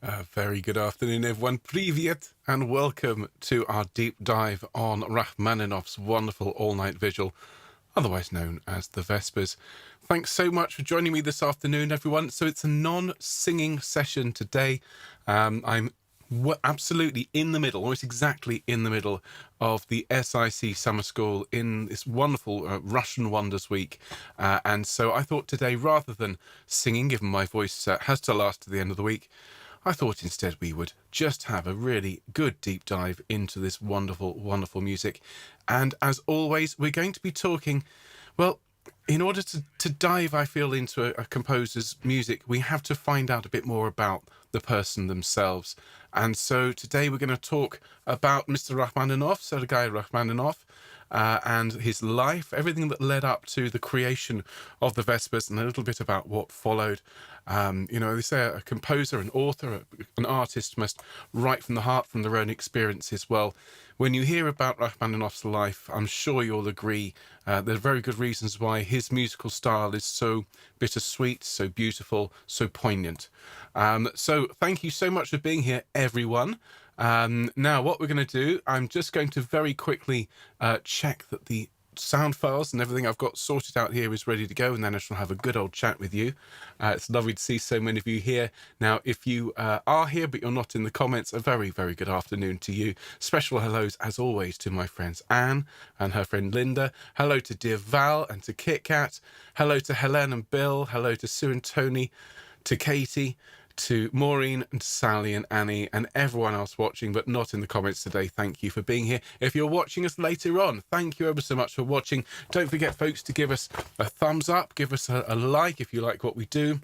Very good afternoon, everyone. Privyet, and welcome to our deep dive on Rachmaninoff's wonderful all-night vigil, otherwise known as the Vespers. Thanks so much for joining me this afternoon, everyone. So it's a non-singing session today. I'm absolutely in the middle, almost exactly in the middle of the SIC Summer School in this wonderful Russian Wonders Week. And so I thought today, rather than singing, given my voice has to last to the end of the week, I thought instead we would just have a really good deep dive into this wonderful, wonderful music. And as always, we're going to be talking, well, in order to dive, I feel, into a composer's music, we have to find out a bit more about the person themselves. And so today we're going to talk about Mr. Rachmaninoff, Sergei Rachmaninoff, and his life, everything that led up to the creation of the Vespers, and a little bit about what followed. They say a composer, an author, an artist must write from the heart, from their own experiences. Well, when you hear about Rachmaninoff's life, I'm sure you'll agree there are very good reasons why his musical style is so bittersweet, so beautiful, so poignant. So thank you so much for being here, everyone. Now, what we're going to do, I'm just going to very quickly check that the sound files and everything I've got sorted out here is ready to go, and then I shall have a good old chat with you. It's lovely to see so many of you here. Now, if you are here but you're not in the comments, a very, very good afternoon to you. Special hellos, as always, to my friends Anne and her friend Linda. Hello to dear Val and to Kit Kat. Hello to Helen and Bill. Hello to Sue and Tony, to Katie, to Maureen and Sally and Annie and everyone else watching but not in the comments today. Thank you for being here. If you're watching us later on, thank you ever so much for watching. Don't forget, folks, to give us a thumbs up, give us a like if you like what we do,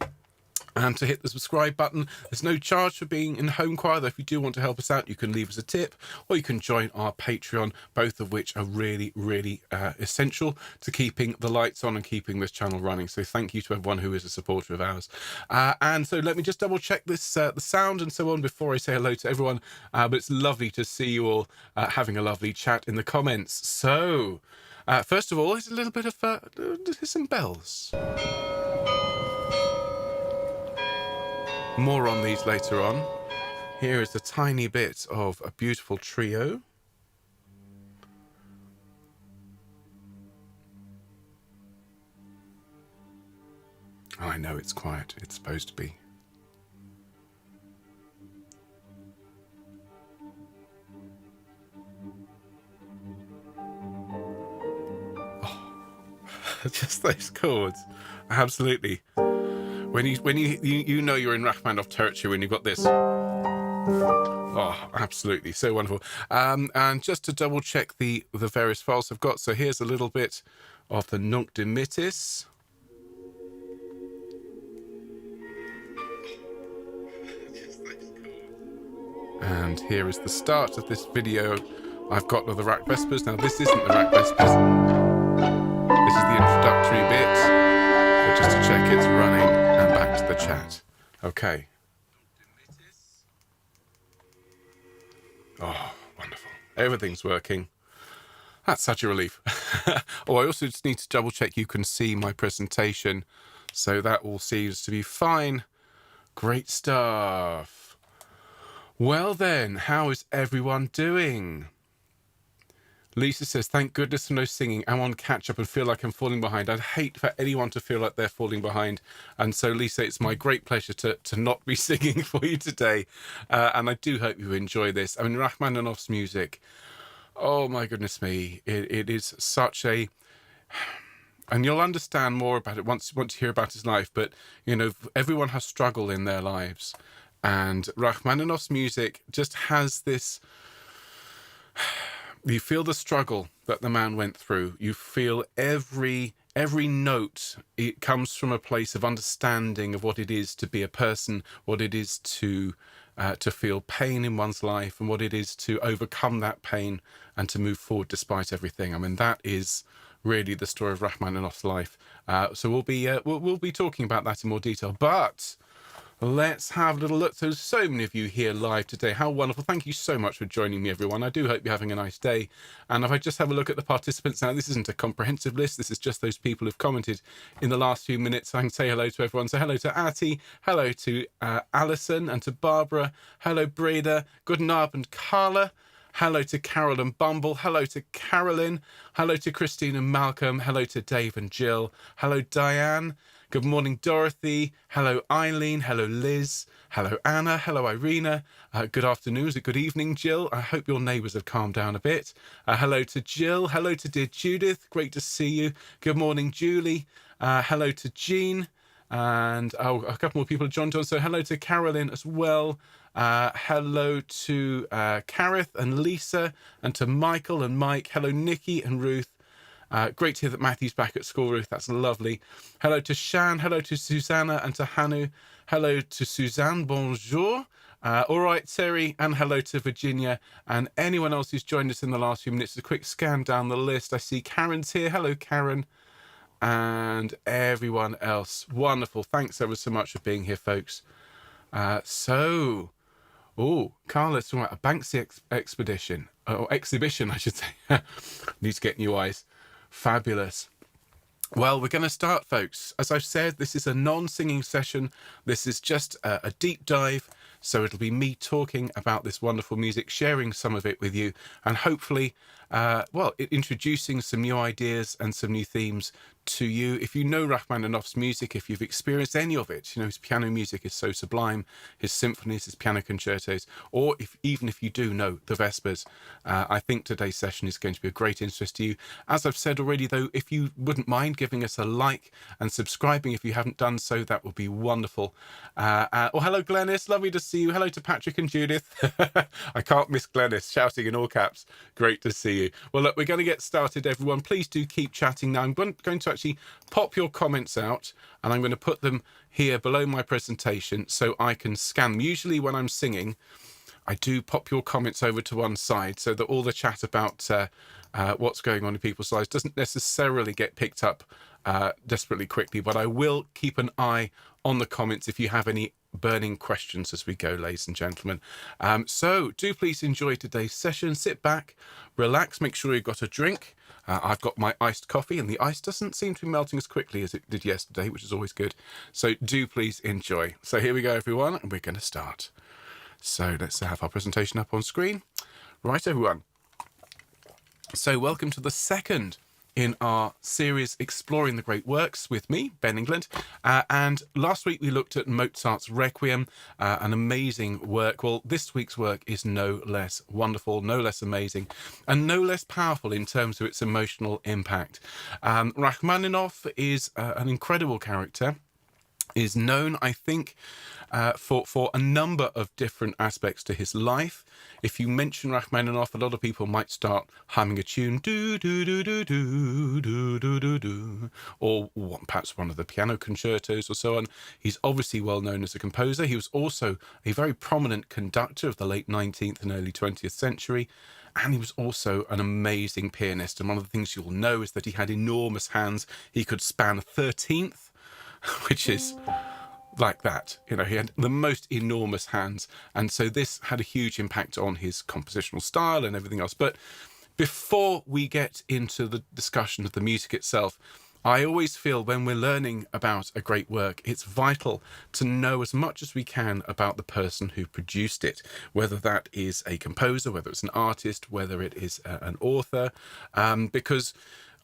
and to hit the subscribe button. There's no charge for being in Homechoir, though if you do want to help us out, you can leave us a tip, or you can join our Patreon, both of which are really, really essential to keeping the lights on and keeping this channel running. So thank you to everyone who is a supporter of ours. And so let me just double check this, the sound and so on before I say hello to everyone. But it's lovely to see you all having a lovely chat in the comments. So first of all, here's a little bit of here's some bells. More on these later on. Here is a tiny bit of a beautiful trio. Oh, I know it's quiet. It's supposed to be. Oh, just those chords. Absolutely. When you know you're in Rachmaninoff territory when you've got this. Oh, absolutely, so wonderful. And just to double check the various files I've got, so here's a little bit of the Nunc Dimittis. And here is the start of this video I've got of the Rach Vespers. Now, this isn't the Rach Vespers. This is the introductory bit. But just to check it's running, and back to the chat. Okay. Oh, wonderful. Everything's working. That's such a relief. Oh, I also just need to double check you can see my presentation. So that all seems to be fine. Great stuff. Well then, how is everyone doing? Lisa says, thank goodness for no singing. I'm on catch up and feel like I'm falling behind. I'd hate for anyone to feel like they're falling behind. And so, Lisa, it's my great pleasure to not be singing for you today. And I do hope you enjoy this. I mean, Rachmaninoff's music, oh my goodness me, it is such a... And you'll understand more about it once you hear about his life. But, you know, everyone has struggle in their lives. And Rachmaninoff's music just has this... You feel the struggle that the man went through. You feel every note. It comes from a place of understanding of what it is to be a person, what it is to feel pain in one's life, and what it is to overcome that pain and to move forward despite everything. I mean, that is really the story of Rachmaninoff's life. So we'll be talking about that in more detail. But let's have a little look. So many of you here live today. How wonderful. Thank you so much for joining me, everyone. I do hope you're having a nice day. And if I just have a look at the participants now, this isn't a comprehensive list. This is just those people who've commented in the last few minutes. I can say hello to everyone. So hello to Ati, hello to Alison and to Barbara. Hello, Breda, Goodnab and Carla. Hello to Carol and Bumble. Hello to Carolyn. Hello to Christine and Malcolm. Hello to Dave and Jill. Hello, Diane. Good morning, Dorothy. Hello, Eileen. Hello, Liz. Hello, Anna. Hello, Irina. Good afternoon. Is it good evening, Jill? I hope your neighbours have calmed down a bit. Hello to Jill. Hello to dear Judith. Great to see you. Good morning, Julie. Hello to Jean. And a couple more people have joined on. So hello to Carolyn as well. Hello to Kareth and Lisa, and to Michael and Mike. Hello, Nikki and Ruth. Great to hear that Matthew's back at school, Ruth. That's lovely. Hello to Shan. Hello to Susanna and to Hanu. Hello to Suzanne. Bonjour. All right, Terry. And hello to Virginia and anyone else who's joined us in the last few minutes. A quick scan down the list. I see Karen's here. Hello, Karen. And everyone else. Wonderful. Thanks ever so much for being here, folks. Carla's talking about a Banksy expedition, or exhibition, I should say. Need to get new eyes. Fabulous. Well, we're going to start, folks. As I've said, this is a non-singing session. This is just a deep dive. So it'll be me talking about this wonderful music, sharing some of it with you, and hopefully, introducing some new ideas and some new themes to you. If you know Rachmaninoff's music, if you've experienced any of it, his piano music is so sublime, his symphonies, his piano concertos, or even if you do know the Vespers, I think today's session is going to be a great interest to you. As I've said already, though, if you wouldn't mind giving us a like and subscribing if you haven't done so, that would be wonderful. Hello, Glennis. Lovely to see you. Hello to Patrick and Judith. I can't miss Glennis shouting in all caps. Great to see you. Well, look, we're going to get started, everyone. Please do keep chatting now. I'm going to actually pop your comments out, and I'm going to put them here below my presentation so I can scan them. Usually when I'm singing, I do pop your comments over to one side so that all the chat about what's going on in people's lives doesn't necessarily get picked up desperately quickly, but I will keep an eye on the comments if you have any burning questions as we go, ladies and gentlemen. So do please enjoy today's session. Sit back, relax, make sure you've got a drink. I've got my iced coffee, and the ice doesn't seem to be melting as quickly as it did yesterday, which is always good. So do please enjoy. So here we go, everyone, and we're going to start. So let's have our presentation up on screen. Right, everyone. So welcome to the second in our series Exploring the Great Works with me, Ben England. And last week we looked at Mozart's Requiem, an amazing work. Well, this week's work is no less wonderful, no less amazing, and no less powerful in terms of its emotional impact. Rachmaninoff is an incredible character. Is known, I think, for a number of different aspects to his life. If you mention Rachmaninoff, a lot of people might start humming a tune, do do do do do do do do do, or perhaps one of the piano concertos or so on. He's obviously well known as a composer. He was also a very prominent conductor of the late 19th and early 20th century. And he was also an amazing pianist. And one of the things you'll know is that he had enormous hands. He could span a 13th, which is like that. He had the most enormous hands. And so this had a huge impact on his compositional style and everything else. But before we get into the discussion of the music itself, I always feel when we're learning about a great work, it's vital to know as much as we can about the person who produced it, whether that is a composer, whether it's an artist, whether it is an author, because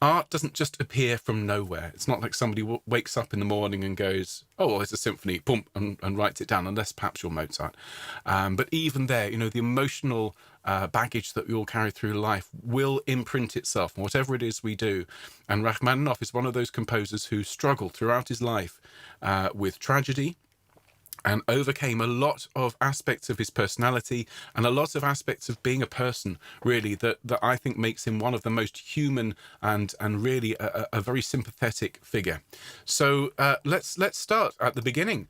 art doesn't just appear from nowhere. It's not like somebody wakes up in the morning and goes, oh, well, there's a symphony, boom, and writes it down, unless perhaps you're Mozart. But even there, the emotional baggage that we all carry through life will imprint itself on whatever it is we do. And Rachmaninoff is one of those composers who struggled throughout his life with tragedy, and overcame a lot of aspects of his personality and a lot of aspects of being a person, really, that I think makes him one of the most human and really a very sympathetic figure. So let's start at the beginning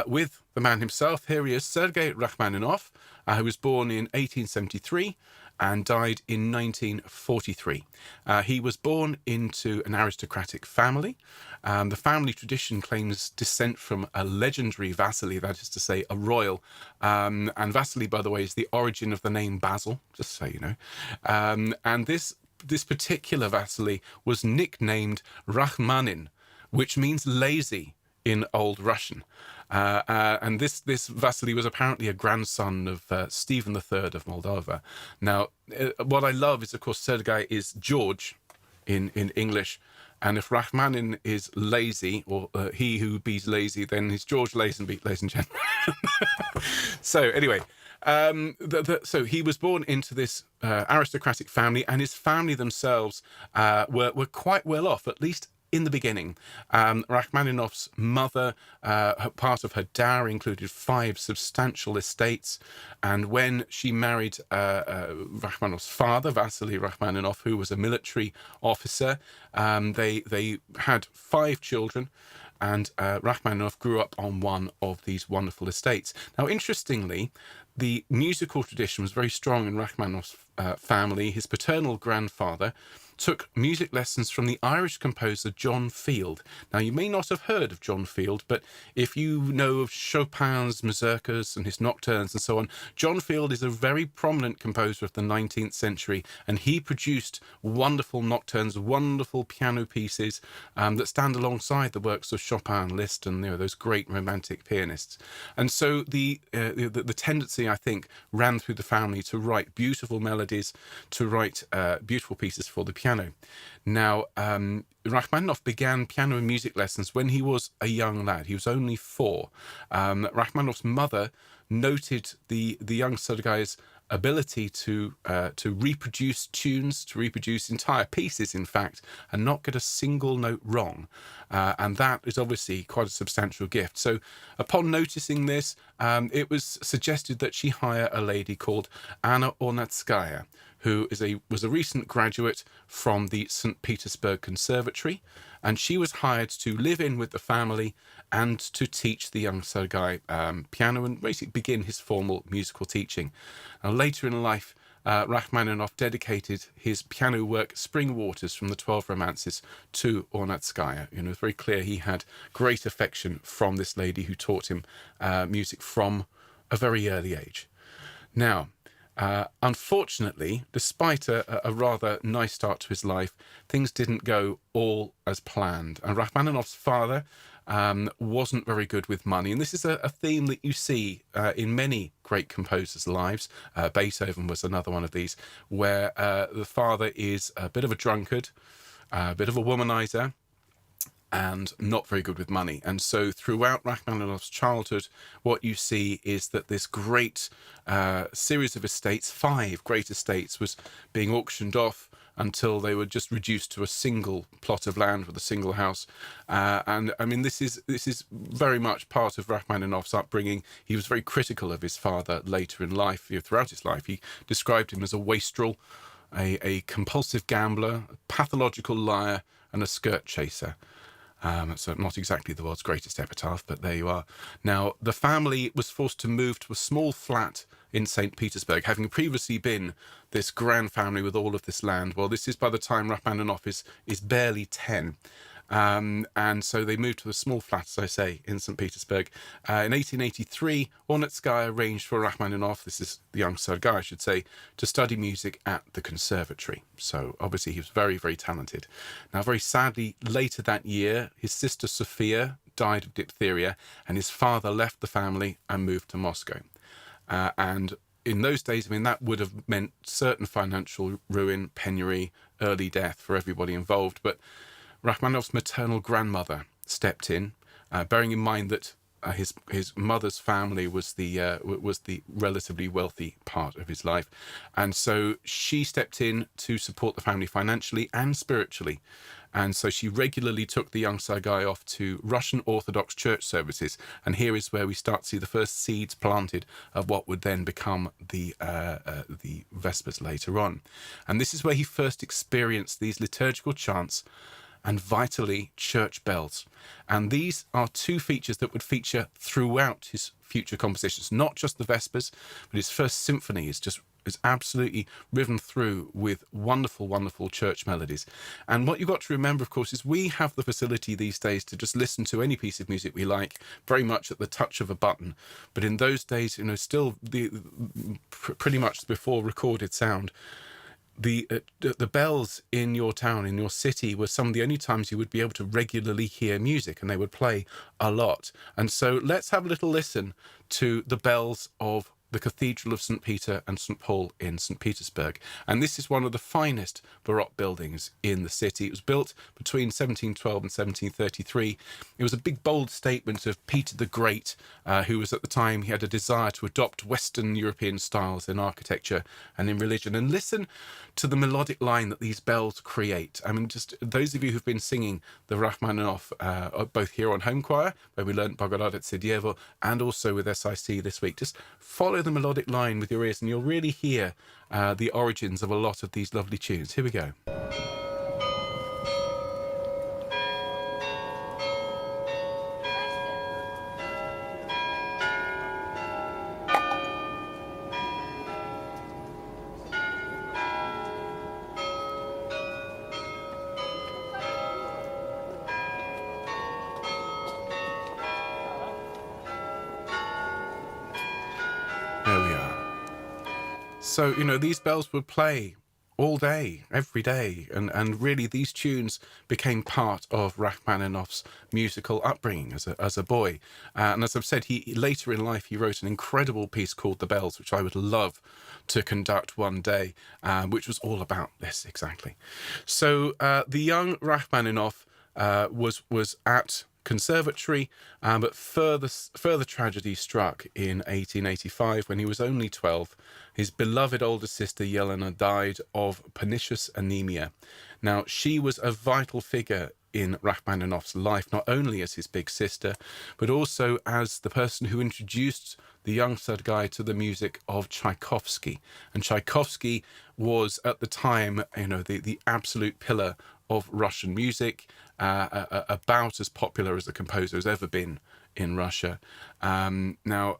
with the man himself. Here he is, Sergei Rachmaninoff, who was born in 1873 and died in 1943. He was born into an aristocratic family. The family tradition claims descent from a legendary Vasily, that is to say, a royal. And Vasily, by the way, is the origin of the name Basil, just so you know. And this particular Vasily was nicknamed Rachmanin, which means lazy in Old Russian. And this Vasily was apparently a grandson of Stephen III of Moldova. Now, what I love is, of course, Sergei is George in English. And if Rachmanin is lazy, or he who bees lazy, then he's George Lazenby, ladies and gentlemen. So anyway, so he was born into this aristocratic family, and his family themselves were quite well off, at least in the beginning. Rachmaninoff's mother, part of her dowry included 5 substantial estates, and when she married Rachmaninoff's father, Vasily Rachmaninoff, who was a military officer, they had 5 children, and Rachmaninoff grew up on one of these wonderful estates. Now, interestingly, the musical tradition was very strong in Rachmaninoff's family. His paternal grandfather took music lessons from the Irish composer John Field. Now, you may not have heard of John Field, but if you know of Chopin's mazurkas and his nocturnes and so on, John Field is a very prominent composer of the 19th century, and he produced wonderful nocturnes, wonderful piano pieces that stand alongside the works of Chopin, Liszt, and those great romantic pianists. And so the tendency, I think, ran through the family to write beautiful melodies, to write beautiful pieces for the piano. Now, Rachmaninoff began piano and music lessons when he was a young lad. He was only 4. Rachmaninoff's mother noted the young Sergei's ability to reproduce tunes, to reproduce entire pieces, in fact, and not get a single note wrong. And that is obviously quite a substantial gift. So upon noticing this, it was suggested that she hire a lady called Anna Ornatskaya, who was a recent graduate from the St. Petersburg Conservatory, and she was hired to live in with the family and to teach the young Sergei piano and basically begin his formal musical teaching. Now, later in life, Rachmaninoff dedicated his piano work, Spring Waters from the 12 Romances, to Ornatskaya. It's very clear he had great affection from this lady who taught him music from a very early age. Now, unfortunately, despite a rather nice start to his life, things didn't go all as planned. And Rachmaninoff's father wasn't very good with money. And this is a theme that you see in many great composers' lives. Beethoven was another one of these, where the father is a bit of a drunkard, a bit of a womanizer, and not very good with money. And so throughout Rachmaninoff's childhood, what you see is that this great series of estates, 5 great estates, was being auctioned off until they were just reduced to a single plot of land with a single house. And I mean, this is very much part of Rachmaninoff's upbringing. He was very critical of his father later in life. Throughout his life, he described him as a wastrel, a compulsive gambler, a pathological liar, and a skirt chaser. So not exactly the world's greatest epitaph, but there you are. Now, the family was forced to move to a small flat in St. Petersburg, having previously been this grand family with all of this land. Well, this is by the time Rachmaninoff is barely 10. And so they moved to a small flat, as I say, in St. Petersburg. In 1883, Ornatskaya arranged for Rachmaninoff, this is the young Sergei, I should say, to study music at the Conservatory. So obviously he was very, very talented. Now, very sadly, later that year, his sister Sophia died of diphtheria, and his father left the family and moved to Moscow. And in those days, I mean, that would have meant certain financial ruin, penury, early death for everybody involved. But Rachmaninoff's maternal grandmother stepped in, bearing in mind that his mother's family was the relatively wealthy part of his life, and so she stepped in to support the family financially and spiritually. And so she regularly took the young Sergei off to Russian Orthodox church services, and here is where we start to see the first seeds planted of what would then become the Vespers later on. And this is where he first experienced these liturgical chants and vitally church bells. And these are 2 features that would feature throughout his future compositions, not just the Vespers, but his first symphony is just is absolutely riven through with wonderful, wonderful church melodies. And what you've got to remember, of course, is we have the facility these days to just listen to any piece of music we like very much at the touch of a button. But in those days, still pretty much before recorded sound, the bells in your town, in your city, were some of the only times you would be able to regularly hear music, and they would play a lot. And so let's have a little listen to the bells of the Cathedral of St. Peter and St. Paul in St. Petersburg. And this is one of the finest Baroque buildings in the city. It was built between 1712 and 1733. It was a big, bold statement of Peter the Great, who was at the time, he had a desire to adopt Western European styles in architecture and in religion. And listen to the melodic line that these bells create. I mean, just those of you who've been singing the Rachmaninoff, both here on Homechoir, where we learned Bogorodice Dievo, and also with SIC this week, just follow the melodic line with your ears and you'll really hear the origins of a lot of these lovely tunes. Here we go. There we are. So, these bells would play all day, every day, and really these tunes became part of Rachmaninoff's musical upbringing as a boy. And as I've said, he later in life, he wrote an incredible piece called The Bells, which I would love to conduct one day, which was all about this exactly. So the young Rachmaninoff was at Conservatory, but further tragedy struck in 1885 when he was only 12. His beloved older sister Yelena died of pernicious anemia. Now, she was a vital figure in Rachmaninoff's life, not only as his big sister, but also as the person who introduced the young Sergei to the music of Tchaikovsky. And Tchaikovsky was at the time, the absolute pillar of Russian music, about as popular as the composer has ever been in Russia. Now,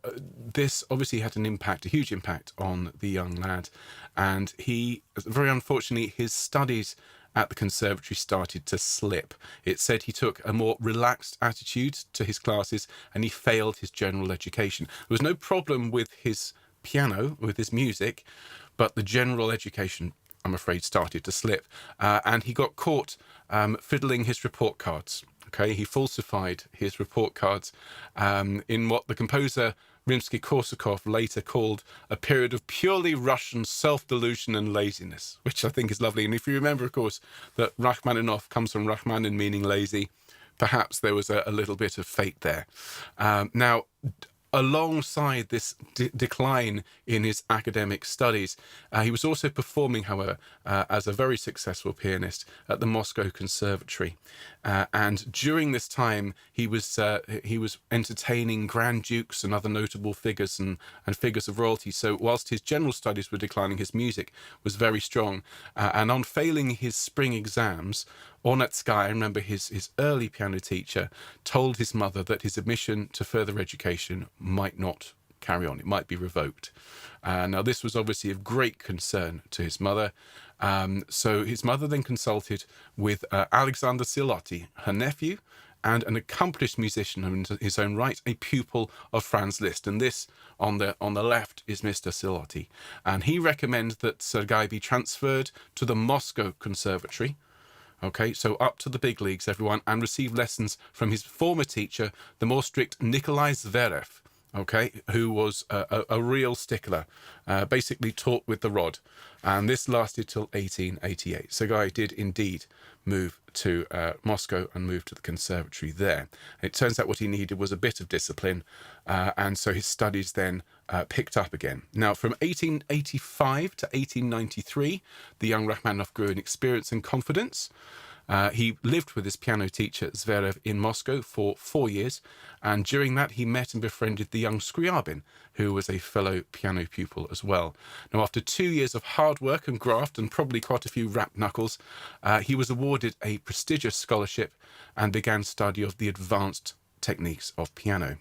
this obviously had a huge impact on the young lad, and very unfortunately, his studies at the Conservatory started to slip. It said he took a more relaxed attitude to his classes and he failed his general education. There was no problem with his piano, with his music, but the general education, I'm afraid, started to slip. And he got caught fiddling his report cards. Okay, he falsified his report cards in what the composer Rimsky-Korsakov later called a period of purely Russian self-delusion and laziness, which I think is lovely. And if you remember, of course, that Rachmaninoff comes from Rachmanin, meaning lazy, perhaps there was a little bit of fate there. Now, alongside this decline in his academic studies, he was also performing, however, as a very successful pianist at the Moscow Conservatory. And during this time, he was entertaining grand dukes and other notable figures and figures of royalty. So whilst his general studies were declining, his music was very strong. And on failing his spring exams, Ornetsky, remember his early piano teacher, told his mother that his admission to further education might not carry on. It might be revoked. Now, this was obviously of great concern to his mother. So his mother then consulted with Alexander Silotti, her nephew, and an accomplished musician in his own right, a pupil of Franz Liszt. And this, on the left, is Mr. Silotti. And he recommends that Sergei be transferred to the Moscow Conservatory. Okay, so up to the big leagues, everyone, and receive lessons from his former teacher, the more strict Nikolai Zverev, okay, who was a real stickler, basically taught with the rod. And this lasted till 1888. Sergei did indeed move to Moscow and move to the conservatory there. It turns out what he needed was a bit of discipline, and so his studies then picked up again. Now, from 1885 to 1893, the young Rachmaninoff grew in experience and confidence. He lived with his piano teacher, Zverev, in Moscow for 4 years, and during that he met and befriended the young Scriabin, who was a fellow piano pupil as well. Now, after 2 years of hard work and graft and probably quite a few rapped knuckles, he was awarded a prestigious scholarship and began study of the advanced techniques of piano.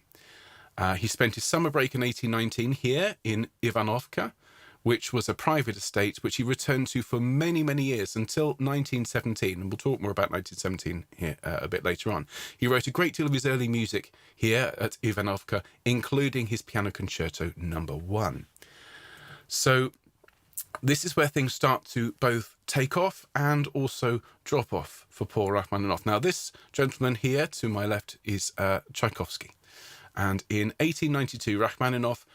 He spent his summer break in 1819 here in Ivanovka which was a private estate, which he returned to for many, many years until 1917. And we'll talk more about 1917 here a bit later on. He wrote a great deal of his early music here at Ivanovka, including his Piano Concerto No. 1. So this is where things start to both take off and also drop off for Paul Rachmaninoff. Now, this gentleman here to my left is Tchaikovsky. And in 1892, Rachmaninoff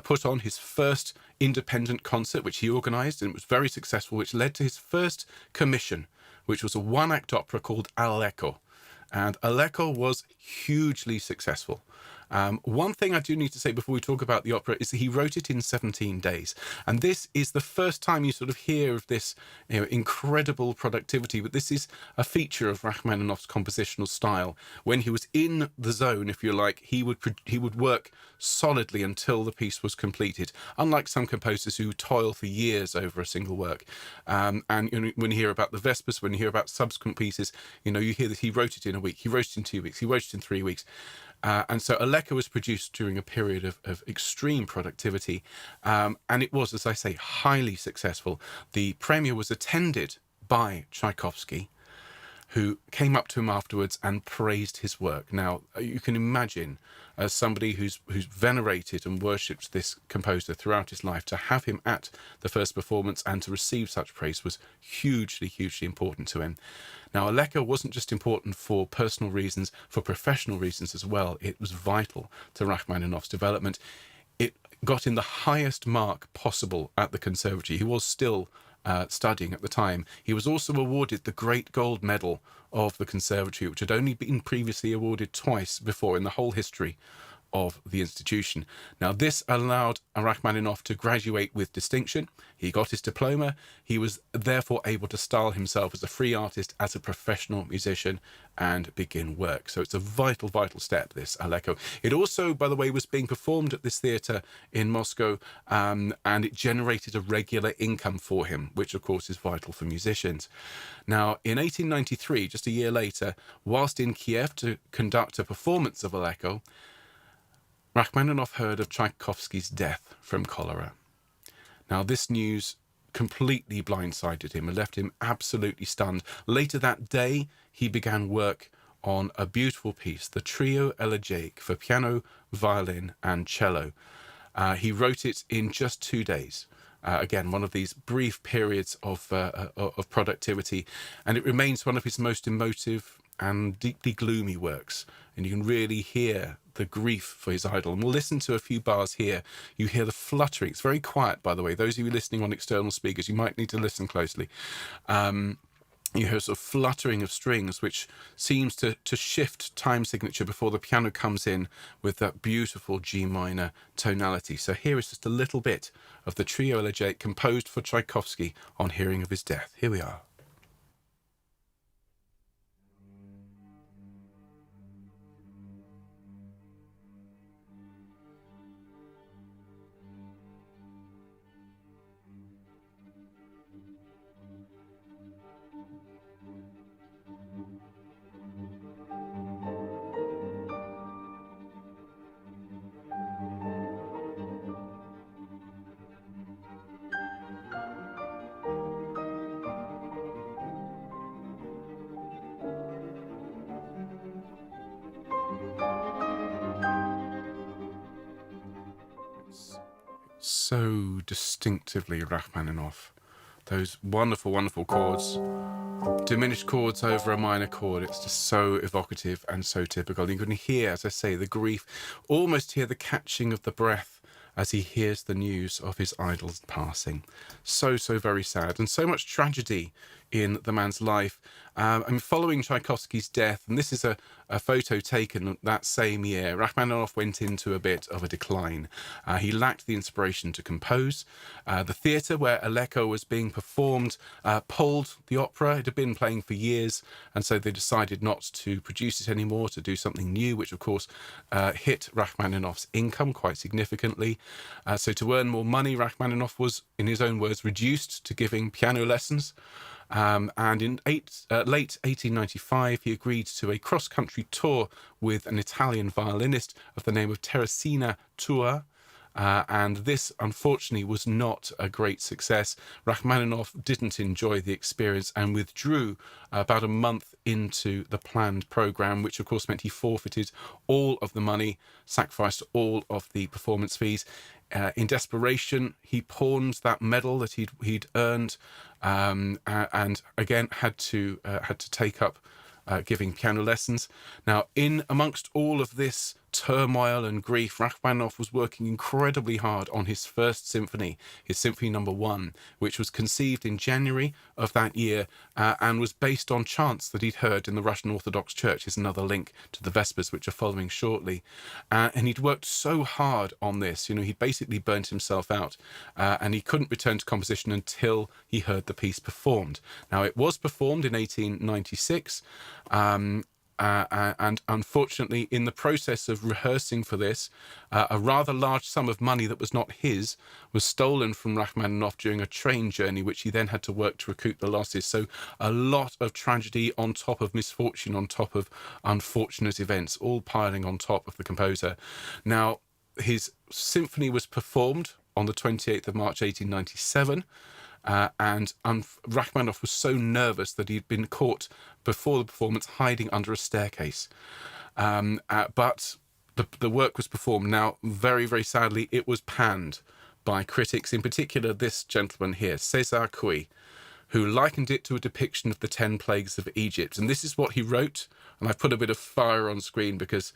put on his first independent concert, which he organised, and it was very successful, which led to his first commission, which was a one-act opera called Aleko. And Aleko was hugely successful. One thing I do need to say before we talk about the opera is that he wrote it in 17 days. And this is the first time you sort of hear of this, incredible productivity. But this is a feature of Rachmaninoff's compositional style. When he was in the zone, if you like, he would work solidly until the piece was completed, unlike some composers who toil for years over a single work. And when you hear about the Vespers, when you hear about subsequent pieces, you hear that he wrote it in a week, he wrote it in 2 weeks, he wrote it in 3 weeks. And so Aleko was produced during a period of extreme productivity. And it was, as I say, highly successful. The premiere was attended by Tchaikovsky, who came up to him afterwards and praised his work. Now, you can imagine, as somebody who's venerated and worshipped this composer throughout his life, to have him at the first performance and to receive such praise was hugely, hugely important to him. Now, Aleko wasn't just important for personal reasons, for professional reasons as well. It was vital to Rachmaninoff's development. It got him the highest mark possible at the Conservatory. He was still studying at the time. He was also awarded the Great Gold Medal of the Conservatory, which had only been previously awarded twice before in the whole history of the institution. Now, this allowed Rachmaninoff to graduate with distinction. He got his diploma. He was therefore able to style himself as a free artist, as a professional musician, and begin work. So it's a vital, vital step, this Aleko. It also, by the way, was being performed at this theatre in Moscow, and it generated a regular income for him, which of course is vital for musicians. Now, in 1893, just a year later, whilst in Kiev to conduct a performance of Aleko, Rachmaninoff heard of Tchaikovsky's death from cholera. Now, this news completely blindsided him and left him absolutely stunned. Later that day, he began work on a beautiful piece, the Trio Elegiac for piano, violin, and cello. He wrote it in just 2 days. Again, one of these brief periods of productivity, and it remains one of his most emotive and deeply gloomy works. And you can really hear the grief for his idol. And we'll listen to a few bars here. You hear the fluttering. It's very quiet, by the way. Those of you listening on external speakers, you might need to listen closely. You hear a sort of fluttering of strings, which seems to shift time signature before the piano comes in with that beautiful G minor tonality. So here is just a little bit of the Trio Elegiac composed for Tchaikovsky on hearing of his death. Here we are. So distinctively Rachmaninoff. Those wonderful, wonderful chords. Diminished chords over a minor chord. It's just so evocative and so typical. You can hear, as I say, the grief, almost hear the catching of the breath as he hears the news of his idol's passing. So very sad, and so much tragedy in the man's life. Following Tchaikovsky's death, and this is a photo taken that same year, Rachmaninoff went into a bit of a decline. He lacked the inspiration to compose. The theatre where Aleko was being performed pulled the opera. It had been playing for years, and so they decided not to produce it anymore, to do something new, which of course hit Rachmaninoff's income quite significantly. So to earn more money, Rachmaninoff was, in his own words, reduced to giving piano lessons. And in late 1895, he agreed to a cross-country tour with an Italian violinist of the name of Teresina Tua. and this, unfortunately, was not a great success. Rachmaninoff didn't enjoy the experience and withdrew about a month into the planned program, which of course meant he forfeited all of the money, sacrificed all of the performance fees. In desperation, he pawned that medal that he'd earned, and again had to take up giving piano lessons. Now, in amongst all of this turmoil and grief, Rachmaninoff was working incredibly hard on his first symphony, his Symphony Number 1, which was conceived in January of that year and was based on chants that he'd heard in the Russian Orthodox Church. Here's another link to the Vespers, which are following shortly. And he'd worked so hard on this, he'd basically burnt himself out, and he couldn't return to composition until he heard the piece performed. Now, it was performed in 1896, and unfortunately, in the process of rehearsing for this, a rather large sum of money that was not his was stolen from Rachmaninoff during a train journey, which he then had to work to recoup the losses. So a lot of tragedy on top of misfortune, on top of unfortunate events, all piling on top of the composer. Now, his symphony was performed on the 28th of March, 1897. And Rachmaninoff was so nervous that he'd been caught before the performance hiding under a staircase. But the work was performed. Now, very, very sadly, it was panned by critics, in particular this gentleman here, César Cui, who likened it to a depiction of the 10 plagues of Egypt. And this is what he wrote. And I put a bit of fire on screen because,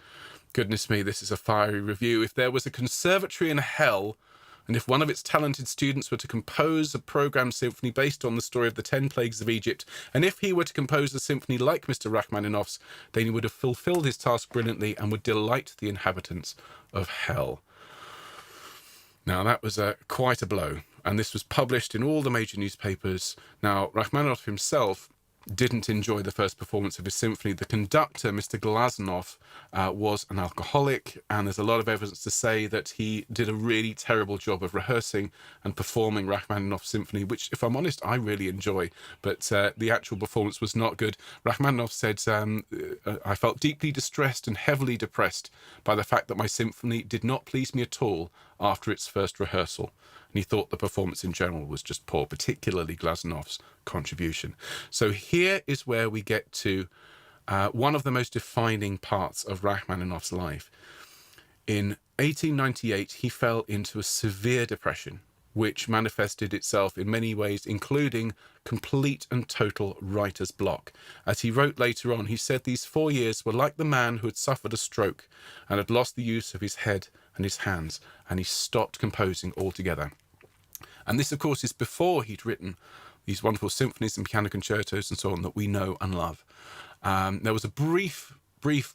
goodness me, this is a fiery review. If there was a conservatory in hell, and if one of its talented students were to compose a programmed symphony based on the story of the 10 plagues of Egypt, and if he were to compose a symphony like Mr. Rachmaninoff's, then he would have fulfilled his task brilliantly and would delight the inhabitants of hell. Now, that was quite a blow, and this was published in all the major newspapers. Now, Rachmaninoff himself didn't enjoy the first performance of his symphony. The conductor, Mr. Glazunov, was an alcoholic, and there's a lot of evidence to say that he did a really terrible job of rehearsing and performing Rachmaninoff's symphony, which, if I'm honest, I really enjoy, but the actual performance was not good. Rachmaninoff said, I felt deeply distressed and heavily depressed by the fact that my symphony did not please me at all after its first rehearsal. And he thought the performance in general was just poor, particularly Glazunov's contribution. So here is where we get to one of the most defining parts of Rachmaninoff's life. In 1898, he fell into a severe depression, which manifested itself in many ways, including complete and total writer's block. As he wrote later on, he said these 4 years were like the man who had suffered a stroke and had lost the use of his head and his hands, and he stopped composing altogether. And this, of course, is before he'd written these wonderful symphonies and piano concertos and so on that we know and love. There was a brief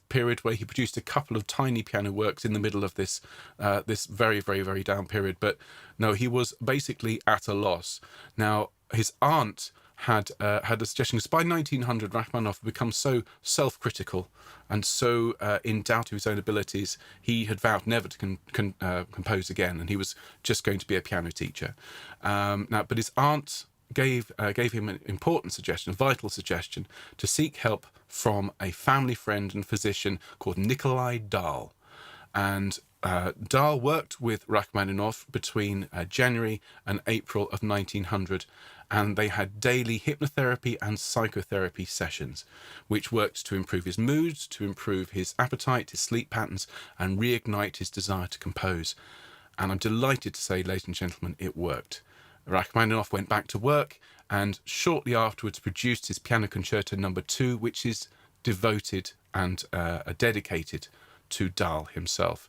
period where he produced a couple of tiny piano works in the middle of this very, very, very down period. But no, he was basically at a loss. Now, his aunt had a suggestion, because by 1900, Rachmaninoff had become so self-critical and so in doubt of his own abilities, he had vowed never to compose again, and he was just going to be a piano teacher. But his aunt gave him an important suggestion, a vital suggestion, to seek help from a family friend and physician called Nikolai Dahl. And Dahl worked with Rachmaninoff between January and April of 1900, and they had daily hypnotherapy and psychotherapy sessions, which worked to improve his mood, to improve his appetite, his sleep patterns, and reignite his desire to compose. And I'm delighted to say, ladies and gentlemen, it worked. Rachmaninoff went back to work and shortly afterwards produced his Piano Concerto No. 2, which is devoted and dedicated to Dahl himself.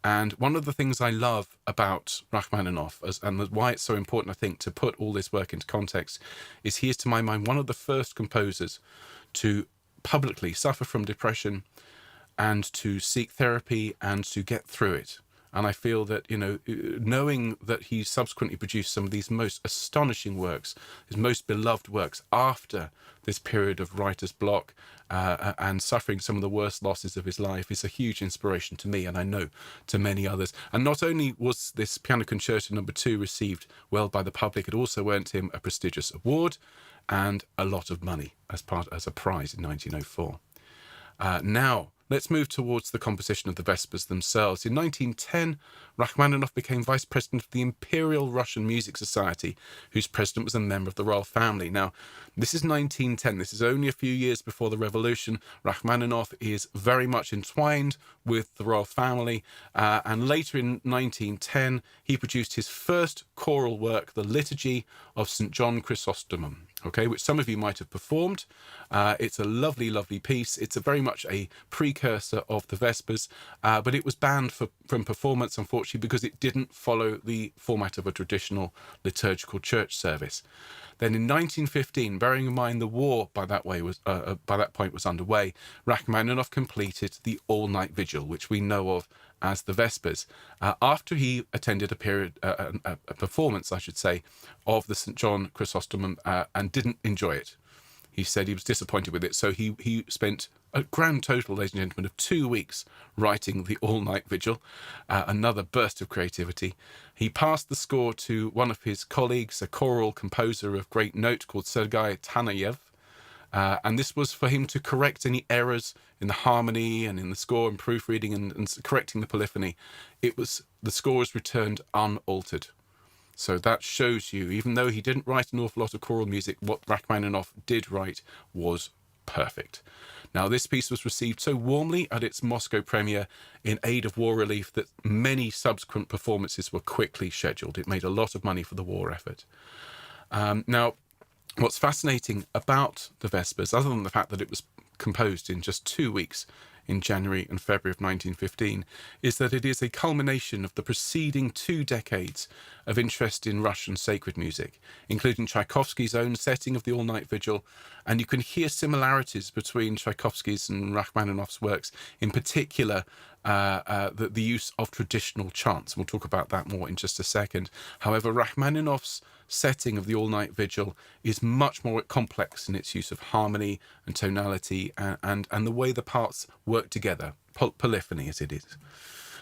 And one of the things I love about Rachmaninoff, and why it's so important, I think, to put all this work into context, is he is, to my mind, one of the first composers to publicly suffer from depression and to seek therapy and to get through it. And I feel that, knowing that he subsequently produced some of these most astonishing works, his most beloved works, after this period of writer's block and suffering some of the worst losses of his life, is a huge inspiration to me, and I know to many others. And not only was this Piano Concerto No. 2 received well by the public, it also earned him a prestigious award and a lot of money as a prize in 1904. Now, let's move towards the composition of the Vespers themselves. In 1910, Rachmaninoff became vice president of the Imperial Russian Music Society, whose president was a member of the royal family. Now, this is 1910. This is only a few years before the revolution. Rachmaninoff is very much entwined with the royal family, and later in 1910, he produced his first choral work, the Liturgy of St. John Chrysostomum, okay, which some of you might have performed. It's a lovely, lovely piece. It's very much a precursor of the Vespers, but it was banned from performance, unfortunately, because it didn't follow the format of a traditional liturgical church service. Then in 1915, bearing in mind the war by that point was underway, Rachmaninoff completed the all-night vigil, which we know of as the Vespers, after he attended a performance, I should say, of the St. John Chrysostomum and didn't enjoy it. He said he was disappointed with it, so he spent a grand total, ladies and gentlemen, of 2 weeks writing the all-night vigil, another burst of creativity. He passed the score to one of his colleagues, a choral composer of great note called Sergei Tanayev, and this was for him to correct any errors in the harmony and in the score and proofreading and correcting the polyphony. The score was returned unaltered. So that shows you, even though he didn't write an awful lot of choral music, what Rachmaninoff did write was perfect. Now, this piece was received so warmly at its Moscow premiere in aid of war relief that many subsequent performances were quickly scheduled. It made a lot of money for the war effort. Now, what's fascinating about the Vespers, other than the fact that it was composed in just 2 weeks, in January and February of 1915, is that it is a culmination of the preceding 2 decades of interest in Russian sacred music, including Tchaikovsky's own setting of the all-night vigil, and you can hear similarities between Tchaikovsky's and Rachmaninoff's works, in particular the use of traditional chants. We'll talk about that more in just a second. However, Rachmaninoff's setting of the all-night vigil is much more complex in its use of harmony and tonality and the way the parts work together, polyphony as it is.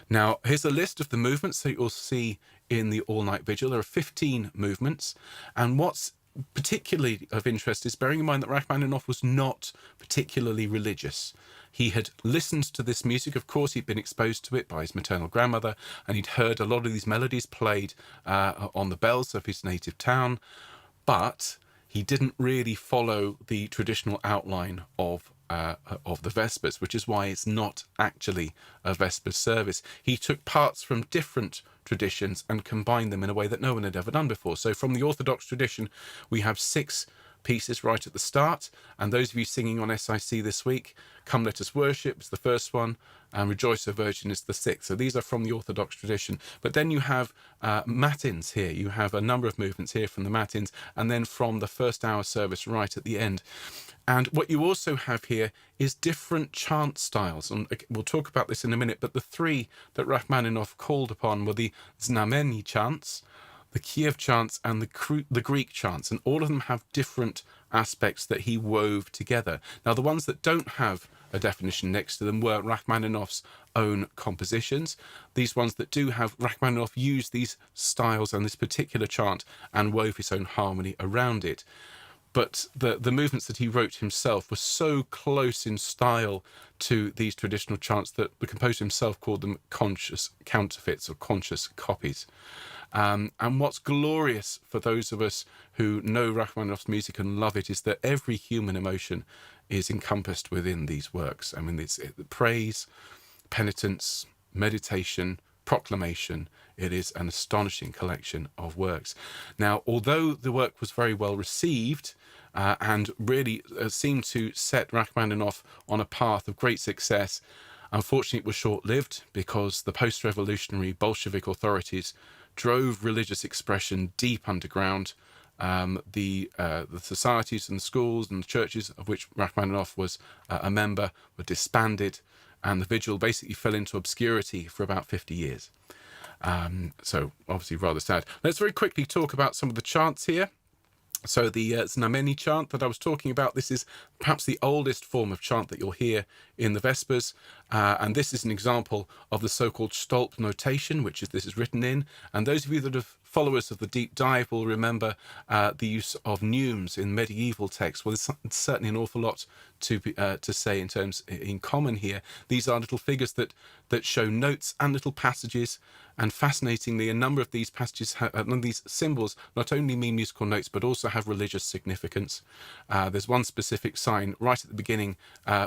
Now, here's a list of the movements that you'll see in the all-night vigil. There are 15 movements, and what's particularly of interest is bearing in mind that Rachmaninoff was not particularly religious. He had listened to this music. Of course, he'd been exposed to it by his maternal grandmother, and he'd heard a lot of these melodies played on the bells of his native town, but he didn't really follow the traditional outline of the Vespers, which is why it's not actually a Vespers service. He took parts from different traditions and combined them in a way that no one had ever done before. So from the Orthodox tradition, we have 6 pieces right at the start, and those of you singing on SIC this week, Come Let Us Worship is the first one, and Rejoice, O Virgin is the 6th. So these are from the Orthodox tradition. But then you have matins here. You have a number of movements here from the matins, and then from the first hour service right at the end. And what you also have here is different chant styles, and we'll talk about this in a minute, but the 3 that Rachmaninoff called upon were the Znameni chants, the Kiev chants, and the Greek chants, and all of them have different aspects that he wove together. Now, the ones that don't have a definition next to them were Rachmaninoff's own compositions. These ones that do have, Rachmaninoff used these styles and this particular chant and wove his own harmony around it. But the movements that he wrote himself were so close in style to these traditional chants that the composer himself called them conscious counterfeits or conscious copies. And what's glorious for those of us who know Rachmaninoff's music and love it is that every human emotion is encompassed within these works. I mean, it's praise, penitence, meditation, proclamation. It is an astonishing collection of works. Now, although the work was very well received and really seemed to set Rachmaninoff on a path of great success, unfortunately it was short-lived because the post-revolutionary Bolshevik authorities drove religious expression deep underground. The societies and the schools and the churches of which Rachmaninoff was a member were disbanded, and the vigil basically fell into obscurity for about 50 years. So obviously rather sad. Let's very quickly talk about some of the chants here. So the Znameni chant that I was talking about, this is perhaps the oldest form of chant that you'll hear in the Vespers. And this is an example of the so-called Stolp notation, which is this is written in. And those of you that are followers of the deep dive will remember the use of neumes in medieval texts. Well, there's certainly an awful lot to say in common here. These are little figures that show notes and little passages. And fascinatingly, a number of these passages, these symbols, not only mean musical notes, but also have religious significance. There's one specific sign right at the beginning,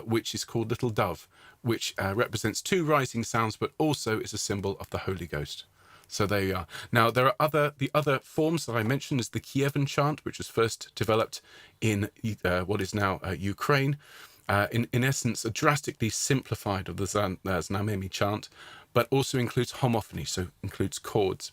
which is called Little Dove, which represents two rising sounds, but also is a symbol of the Holy Ghost. So there you are. Now, there are the other forms that I mentioned is the Kievan chant, which was first developed in what is now Ukraine. In essence, a drastically simplified of the Znameni chant, but also includes homophony, so includes chords.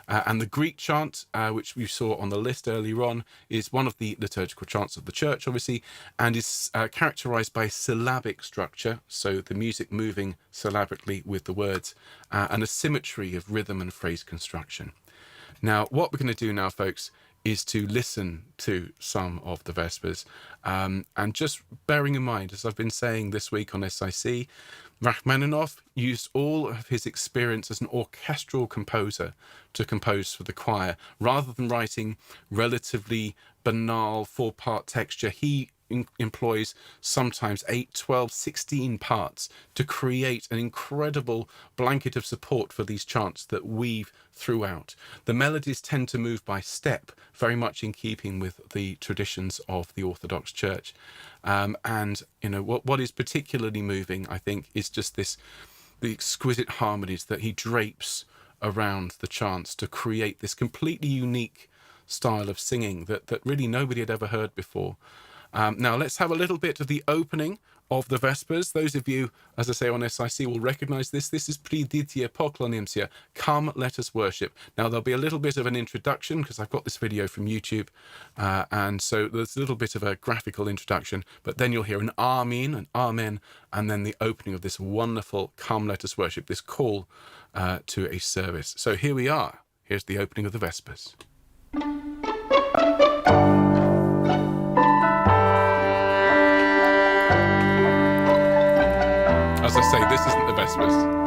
And the Greek chant, which we saw on the list earlier on, is one of the liturgical chants of the church, obviously, and is characterized by syllabic structure, so the music moving syllabically with the words, and a symmetry of rhythm and phrase construction. Now, what we're going to do now, folks, is to listen to some of the Vespers. And just bearing in mind, as I've been saying this week on SIC, Rachmaninoff used all of his experience as an orchestral composer to compose for the choir. Rather than writing relatively banal four-part texture, he employs sometimes 8, 12, 16 parts to create an incredible blanket of support for these chants that weave throughout. The melodies tend to move by step, very much in keeping with the traditions of the Orthodox Church. And you know what is particularly moving, I think, is just the exquisite harmonies that he drapes around the chants to create this completely unique style of singing that really nobody had ever heard before. Now let's have a little bit of the opening of the Vespers. Those of you, as I say, on SIC will recognize this. This is Priditye Poklonimsia, Come, Let Us Worship. Now there'll be a little bit of an introduction because I've got this video from YouTube. And so there's a little bit of a graphical introduction, but then you'll hear an Amen, an Amen, and then the opening of this wonderful Come, Let Us Worship, this call to a service. So here we are. Here's the opening of the Vespers. As I say, this isn't the Vespers.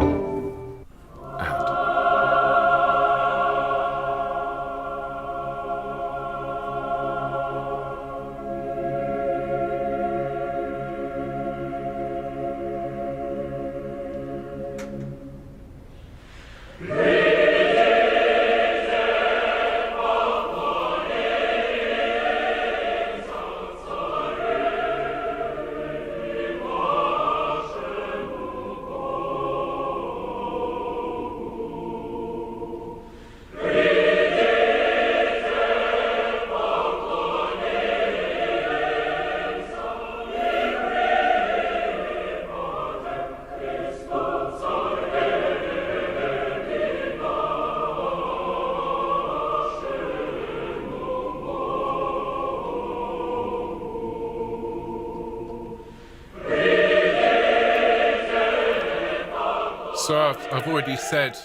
So I've already said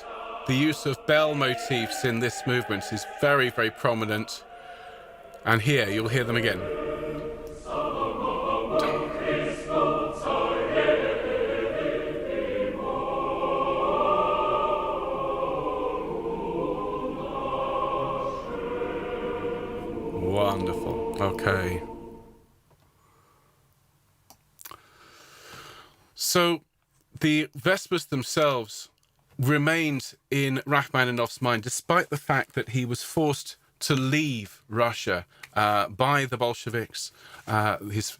the use of bell motifs in this movement is very, very prominent. And here you'll hear them again. Wonderful. Okay. So the Vespers themselves remained in Rachmaninoff's mind, despite the fact that he was forced to leave Russia by the Bolsheviks.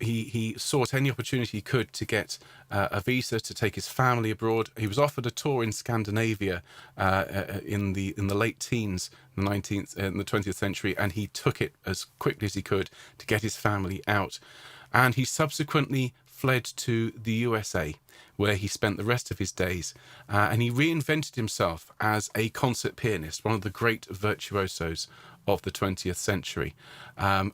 He sought any opportunity he could to get a visa to take his family abroad. He was offered a tour in Scandinavia in the late teens, the 20th century, and he took it as quickly as he could to get his family out. And he subsequently fled to the USA, where he spent the rest of his days, and he reinvented himself as a concert pianist, one of the great virtuosos of the 20th century.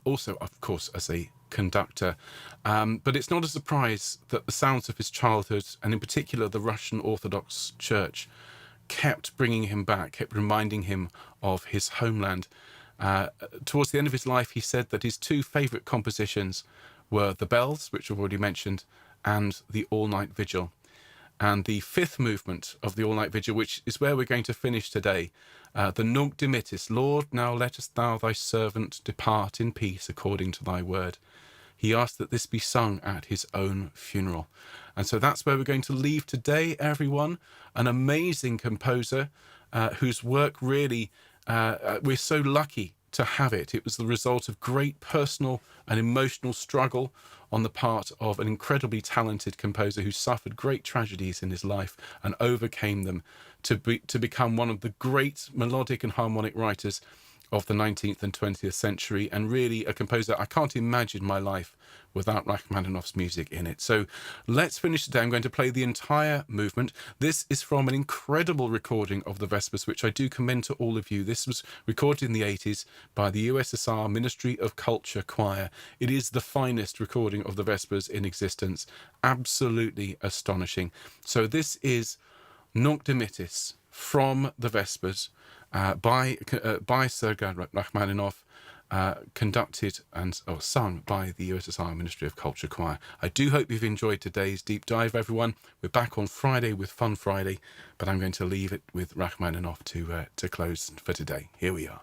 Also, of course, as a conductor. But it's not a surprise that the sounds of his childhood, and in particular the Russian Orthodox Church, kept bringing him back, kept reminding him of his homeland. Towards the end of his life, he said that his two favourite compositions were the bells, which I've already mentioned, and the all-night vigil. and the fifth movement of the all-night vigil, which is where we're going to finish today, the Nunc Dimittis. Lord, now lettest thou thy servant depart in peace according to thy word. He asked that this be sung at his own funeral. And so that's where we're going to leave today, everyone. An amazing composer whose work really, we're so lucky to have it. It was the result of great personal and emotional struggle on the part of an incredibly talented composer who suffered great tragedies in his life and overcame them to become one of the great melodic and harmonic writers of the 19th and 20th century, and really a composer. I can't imagine my life without Rachmaninoff's music in it. So let's finish today. I'm going to play the entire movement. This is from an incredible recording of the Vespers, which I do commend to all of you. This was recorded in the 80s by the USSR Ministry of Culture Choir. It is the finest recording of the Vespers in existence. Absolutely astonishing. So this is Nunc Dimittis from the Vespers, by Sergei Rachmaninoff, conducted and sung by the USSR Ministry of Culture Choir. I do hope you've enjoyed today's deep dive, everyone. We're back on Friday with Fun Friday, but I'm going to leave it with Rachmaninoff to close for today. Here we are.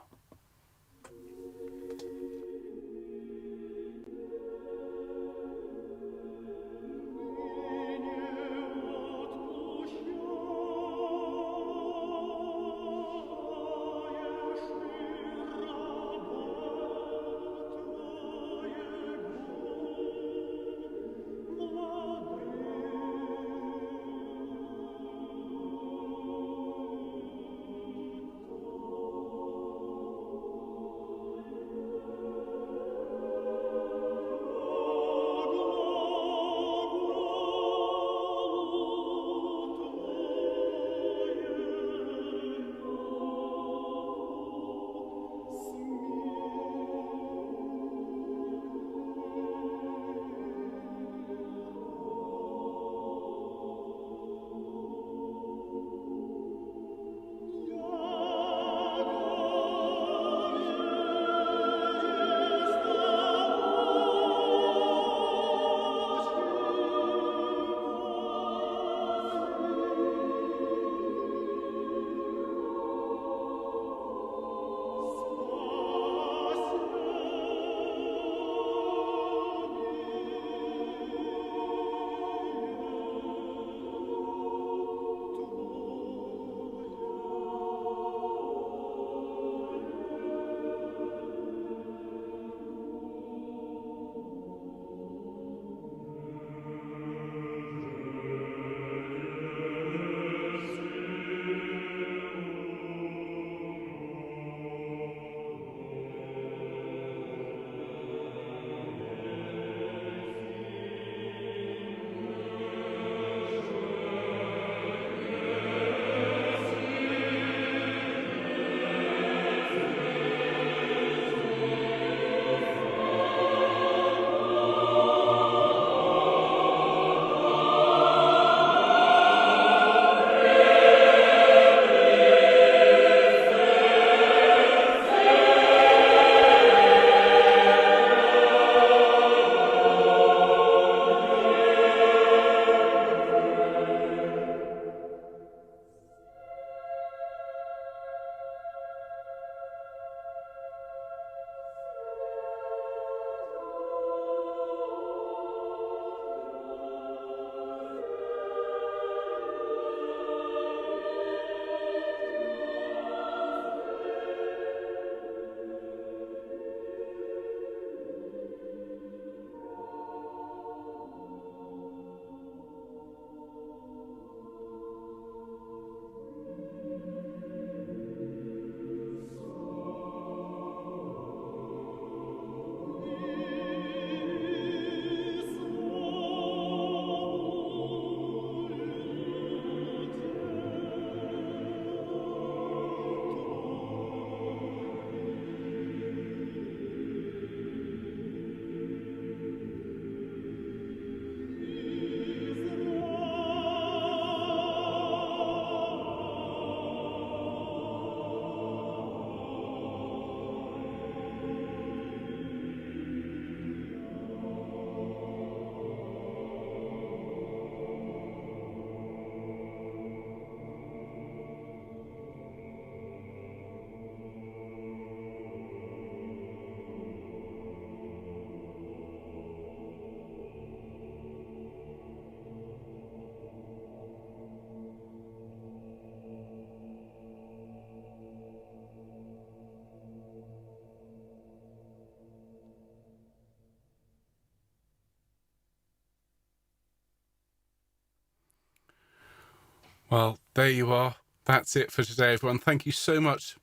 Well, there you are. That's it for today, everyone. Thank you so much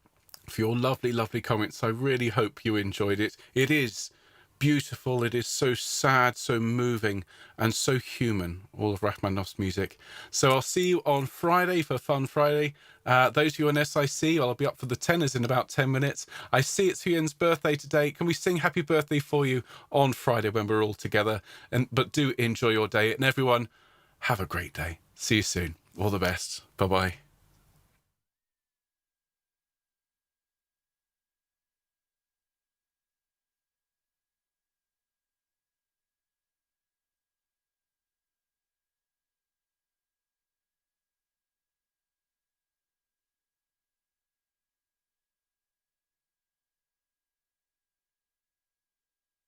for your lovely, lovely comments. I really hope you enjoyed it. It is beautiful. It is so sad, so moving, and so human, all of Rachmaninoff's music. So I'll see you on Friday for Fun Friday. Those of you on SIC, I'll be up for the tenors in about 10 minutes. I see it's Huyen's birthday today. Can we sing happy birthday for you on Friday when we're all together? But do enjoy your day. And everyone, have a great day. See you soon. All the best. Bye-bye.